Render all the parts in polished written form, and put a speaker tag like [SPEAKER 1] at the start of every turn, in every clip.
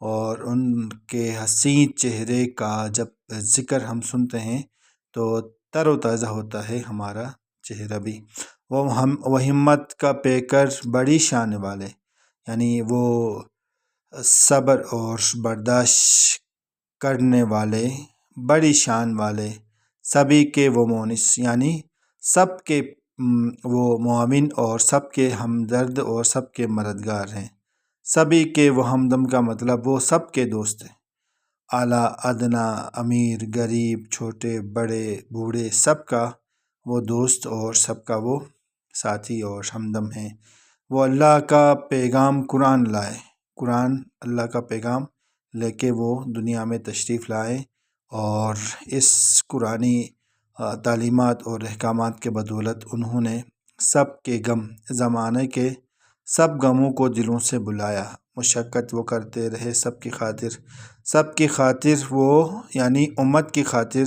[SPEAKER 1] اور ان کے حسین چہرے کا جب ذکر ہم سنتے ہیں تو تر و تازہ ہوتا ہے ہمارا چہرہ بھی۔ وہ ہمت کا پیکر بڑی شان والے، یعنی وہ صبر اور برداشت کرنے والے بڑی شان والے، سبھی کے وہ مونس، یعنی سب کے وہ معاون اور سب کے ہمدرد اور سب کے مددگار ہیں۔ سبھی کے وہ ہمدم کا مطلب وہ سب کے دوست ہیں۔ اعلیٰ ادنا، امیر غریب، چھوٹے بڑے بوڑھے، سب کا وہ دوست اور سب کا وہ ساتھی اور ہمدم ہیں۔ وہ اللہ کا پیغام قرآن لائے، قرآن اللہ کا پیغام لے کے وہ دنیا میں تشریف لائے، اور اس قرآنی تعلیمات اور احکامات کے بدولت انہوں نے سب کے غم، زمانے کے سب غموں کو دلوں سے بلایا۔ مشقت وہ کرتے رہے سب کی خاطر وہ، یعنی امت کی خاطر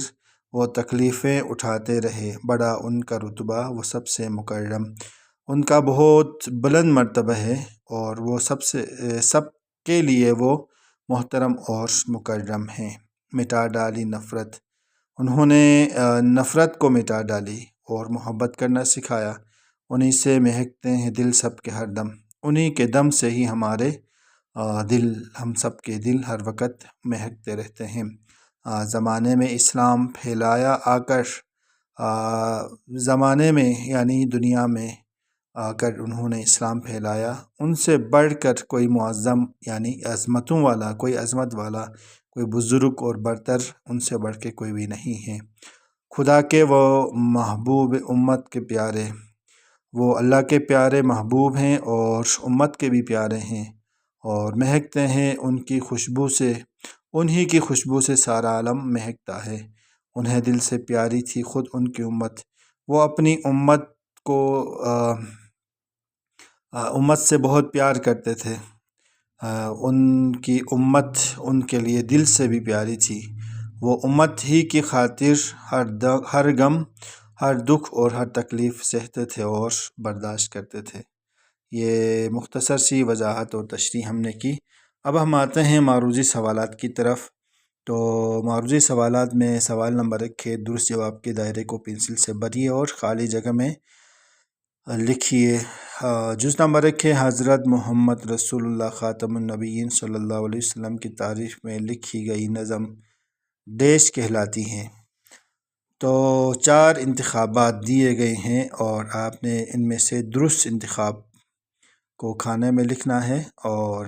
[SPEAKER 1] وہ تکلیفیں اٹھاتے رہے۔ بڑا ان کا رتبہ، وہ سب سے مکرم، ان کا بہت بلند مرتبہ ہے، اور وہ سب کے لیے وہ محترم اور مکرم ہیں۔ مٹا ڈالی نفرت، انہوں نے نفرت کو مٹا ڈالی اور محبت کرنا سکھایا۔ انہی سے مہکتے ہیں دل سب کے ہر دم، انہی کے دم سے ہی ہمارے دل، ہم سب کے دل ہر وقت مہکتے رہتے ہیں۔ زمانے میں اسلام پھیلایا آ کر، زمانے میں یعنی دنیا میں آ کر انہوں نے اسلام پھیلایا۔ ان سے بڑھ کر کوئی معظم، یعنی عظمتوں والا، کوئی عظمت والا، کوئی بزرگ اور برتر، ان سے بڑھ کے کوئی بھی نہیں ہے۔ خدا کے وہ محبوب امت کے پیارے، وہ اللہ کے پیارے محبوب ہیں اور امت کے بھی پیارے ہیں، اور مہکتے ہیں ان کی خوشبو سے، انہی کی خوشبو سے سارا عالم مہکتا ہے۔ انہیں دل سے پیاری تھی خود ان کی امت، وہ اپنی امت کو امت سے بہت پیار کرتے تھے۔ ان کی امت ان کے لیے دل سے بھی پیاری تھی۔ وہ امت ہی کی خاطر ہر غم، ہر دکھ اور ہر تکلیف سہتے تھے اور برداشت کرتے تھے۔ یہ مختصر سی وضاحت اور تشریح ہم نے کی۔ اب ہم آتے ہیں معروضی سوالات کی طرف۔ تو معروضی سوالات میں سوال نمبر 1 ہے، درست جواب کے دائرے کو پنسل سے بھریے اور خالی جگہ میں لکھیے۔ جز نمبر 1 ہے، حضرت محمد رسول اللہ خاتم النبیین صلی اللہ علیہ وسلم کی تعریف میں لکھی گئی نظم ڈیش کہلاتی ہے؟ تو 4 انتخابات دیے گئے ہیں، اور آپ نے ان میں سے درست انتخاب کو کھانے میں لکھنا ہے، اور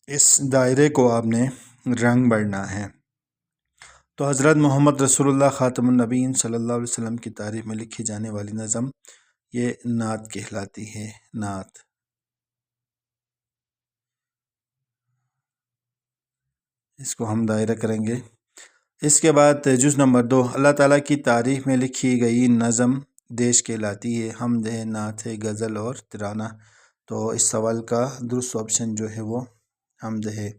[SPEAKER 1] اس دائرے کو آپ نے رنگ بھرنا ہے۔ تو حضرت محمد رسول اللہ خاتم النبیین صلی اللہ علیہ وسلم کی تعریف میں لکھی جانے والی نظم یہ نعت کہلاتی ہے، نعت۔ اس کو ہم دائرہ کریں گے۔ اس کے بعد جز نمبر 2، اللہ تعالیٰ کی تعریف میں لکھی گئی نظم دیش کہلاتی ہے؟ حمد ہے، نعت ہے، غزل اور ترانہ؟ تو اس سوال کا درست آپشن جو ہے وہ حمد ہے۔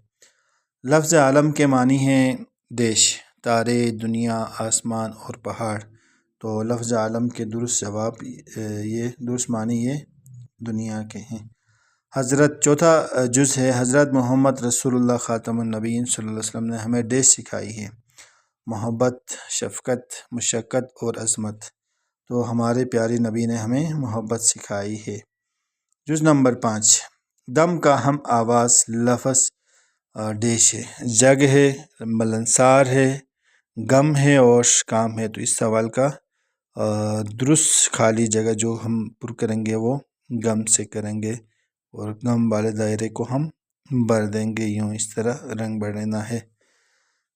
[SPEAKER 1] لفظ عالم کے معنی ہیں دیش، تارے، دنیا، آسمان اور پہاڑ۔ تو لفظ عالم کے درست جواب یہ درست معنی یہ دنیا کے ہیں۔ حضرت چوتھا جز ہے، حضرت محمد رسول اللہ خاتم النبیین صلی اللہ علیہ وسلم نے ہمیں ڈیش سکھائی ہے؟ محبت، شفقت، مشقت اور عظمت۔ تو ہمارے پیارے نبی نے ہمیں محبت سکھائی ہے۔ جز نمبر 5، دم کا ہم آواز لفظ ڈیش ہے؟ جگ ہے، ملنسار ہے، غم ہے اور کام ہے؟ تو اس سوال کا درست خالی جگہ جو ہم پر کریں گے وہ غم سے کریں گے، اور غم والے دائرے کو ہم بھر دیں گے، یوں اس طرح رنگ بھرنا ہے۔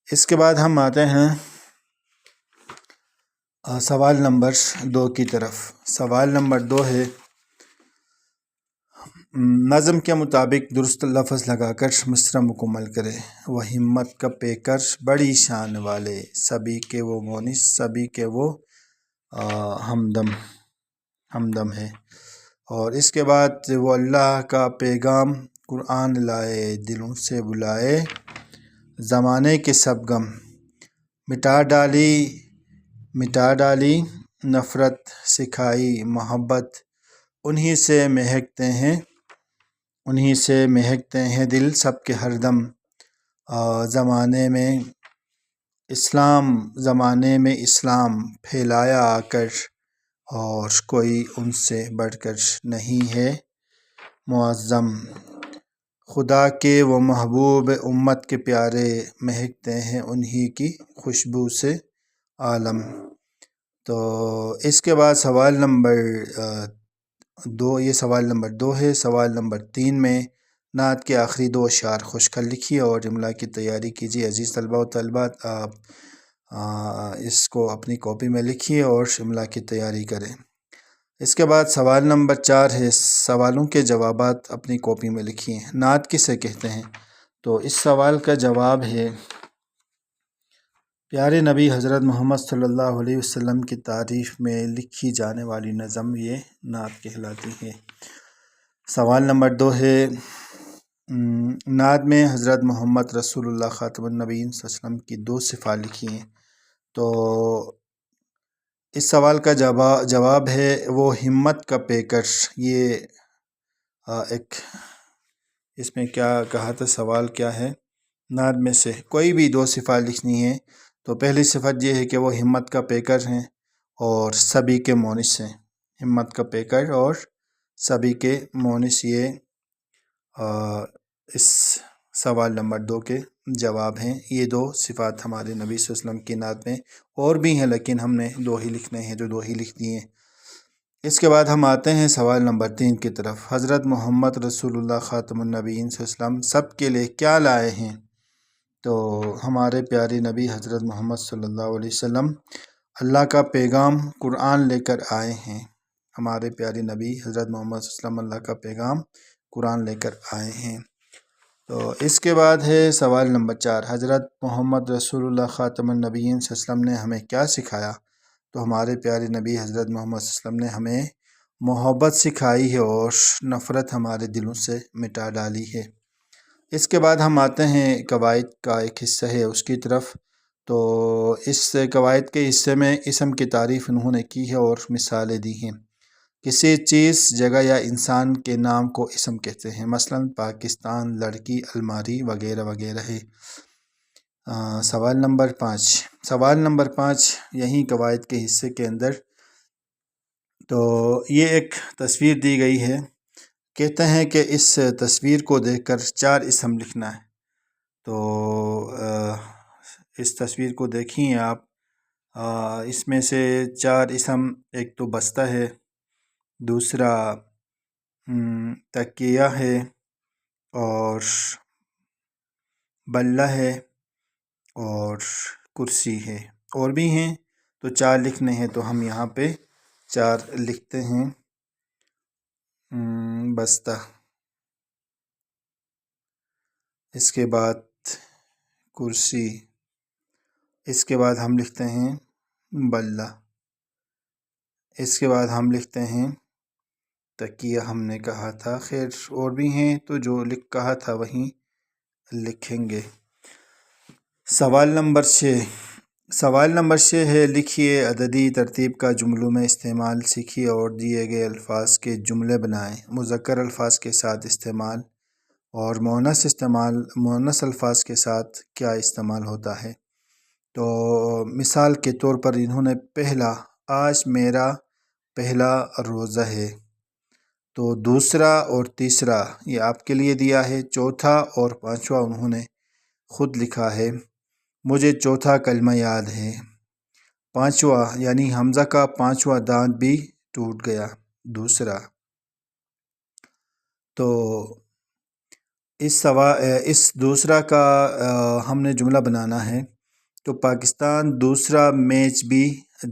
[SPEAKER 1] اس کے بعد ہم آتے ہیں سوال نمبر 2 کی طرف۔ سوال نمبر 2 ہے، نظم کے مطابق درست لفظ لگا کر مصرع مکمل کرے۔ وہ ہمت کا پیکر بڑی شان والے، سبھی کے وہ مونس، سبھی کے وہ ہمدم ہے۔ اور اس کے بعد وہ اللہ کا پیغام قرآن لائے، دلوں سے بلائے، زمانے کے سب غم مٹا ڈالی نفرت، سکھائی محبت، انہی سے مہکتے ہیں انہی سے مہکتے ہیں دل سب کے ہر دم، زمانے میں اسلام پھیلایا آ کر، اور کوئی ان سے بڑھ کر نہیں ہے معظم۔ خدا کے وہ محبوب امت کے پیارے، مہکتے ہیں انہی کی خوشبو سے عالم۔ تو اس کے بعد سوال نمبر 2، یہ سوال نمبر 2 ہے۔ سوال نمبر 3 میں نعت کے آخری 2 اشعار خوشخط لکھیے اور املا کی تیاری کیجیے۔ عزیز طلباء و طالبات، آپ اس کو اپنی کاپی میں لکھیے اور املا کی تیاری کریں۔ اس کے بعد سوال نمبر 4 ہے، سوالوں کے جوابات اپنی کاپی میں لکھیے۔ نعت کسے کہتے ہیں؟ تو اس سوال کا جواب ہے، پیارے نبی حضرت محمد صلی اللہ علیہ وسلم کی تعریف میں لکھی جانے والی نظم، یہ نعت کہلاتی ہے۔ سوال نمبر 2 ہے، نعت میں حضرت محمد رسول اللہ خاتم النبیین صلی اللہ علیہ وسلم کی 2 صفات لکھی ہیں۔ تو اس سوال کا جواب ہے، وہ ہمت کا پیکر۔ یہ ایک اس میں کیا کہا تھا، سوال کیا ہے، نعت میں سے کوئی بھی 2 صفات لکھنی ہے۔ تو پہلی صفت یہ ہے کہ وہ ہمت کا پیکر ہیں اور سبھی کے مونس ہیں۔ ہمت کا پیکر اور سبھی کے مونس، یہ اس سوال نمبر 2 کے جواب ہیں۔ یہ 2 صفات ہمارے نبی صلی اللہ علیہ وسلم کی نعت میں اور بھی ہیں، لیکن ہم نے 2 ہی لکھنے ہیں، جو 2 ہی لکھ دیے ہیں۔ اس کے بعد ہم آتے ہیں سوال نمبر 3 کی طرف۔ حضرت محمد رسول اللہ خاتم النبیین صلی اللہ علیہ وسلم سب کے لیے کیا لائے ہیں؟ تو ہمارے پیارے نبی حضرت محمد صلی اللہ علیہ وسلم اللہ کا پیغام قرآن لے کر آئے ہیں۔ ہمارے پیارے نبی حضرت محمد صلی اللہ علیہ وسلم اللہ کا پیغام قرآن لے کر آئے ہیں۔ تو اس کے بعد ہے سوال نمبر 4، حضرت محمد رسول اللہ خاتم النبیین صلی اللہ علیہ وسلم نے ہمیں کیا سکھایا؟ تو ہمارے پیارے نبی حضرت محمد صلی اللہ علیہ وسلم نے ہمیں محبت سکھائی ہے اور نفرت ہمارے دلوں سے مٹا ڈالی ہے۔ اس کے بعد ہم آتے ہیں قواعد کا ایک حصہ ہے اس کی طرف۔ تو اس قواعد کے حصے میں اسم کی تعریف انہوں نے کی ہے اور مثالیں دی ہیں۔ کسی چیز، جگہ یا انسان کے نام کو اسم کہتے ہیں، مثلا پاکستان، لڑکی، الماری وغیرہ وغیرہ ہے۔ سوال نمبر 5 یہیں قواعد کے حصے کے اندر، تو یہ ایک تصویر دی گئی ہے، کہتے ہیں کہ اس تصویر کو دیکھ کر 4 اسم لکھنا ہے۔ تو اس تصویر کو دیکھیں آپ، اس میں سے 4 اسم، ایک تو بستہ ہے، دوسرا تکیہ ہے، اور بلہ ہے، اور کرسی ہے، اور بھی ہیں، تو 4 لکھنے ہیں۔ تو ہم یہاں پہ 4 لکھتے ہیں۔ بستہ، اس کے بعد کرسی، اس کے بعد ہم لکھتے ہیں بلہ، اس کے بعد ہم لکھتے ہیں تکیہ، ہم نے کہا تھا، خیر اور بھی ہیں، تو جو کہا تھا وہیں لکھیں گے۔ سوال نمبر 6 ہے، لکھیے عددی ترتیب کا جملوں میں استعمال سیکھیے اور دیے گئے الفاظ کے جملے بنائیں۔ مذکر الفاظ کے ساتھ استعمال اور مؤنث الفاظ کے ساتھ کیا استعمال ہوتا ہے؟ تو مثال کے طور پر انہوں نے پہلا، آج میرا پہلا روزہ ہے، تو دوسرا اور تیسرا یہ آپ کے لیے دیا ہے۔ چوتھا اور 5واں انہوں نے خود لکھا ہے، مجھے چوتھا کلمہ یاد ہے۔ 5واں یعنی حمزہ کا 5واں دانت بھی ٹوٹ گیا، دوسرا۔ تو اس دوسرا کا ہم نے جملہ بنانا ہے، تو پاکستان دوسرا میچ بھی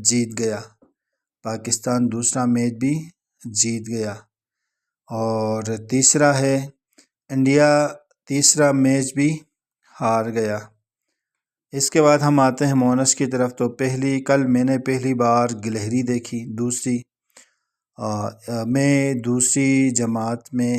[SPEAKER 1] جیت گیا، پاکستان دوسرا میچ بھی جیت گیا۔ اور تیسرا ہے، انڈیا تیسرا میچ بھی ہار گیا۔ اس کے بعد ہم آتے ہیں مؤنث کی طرف۔ تو کل میں نے پہلی بار گلہری دیکھی، دوسری، میں دوسری جماعت میں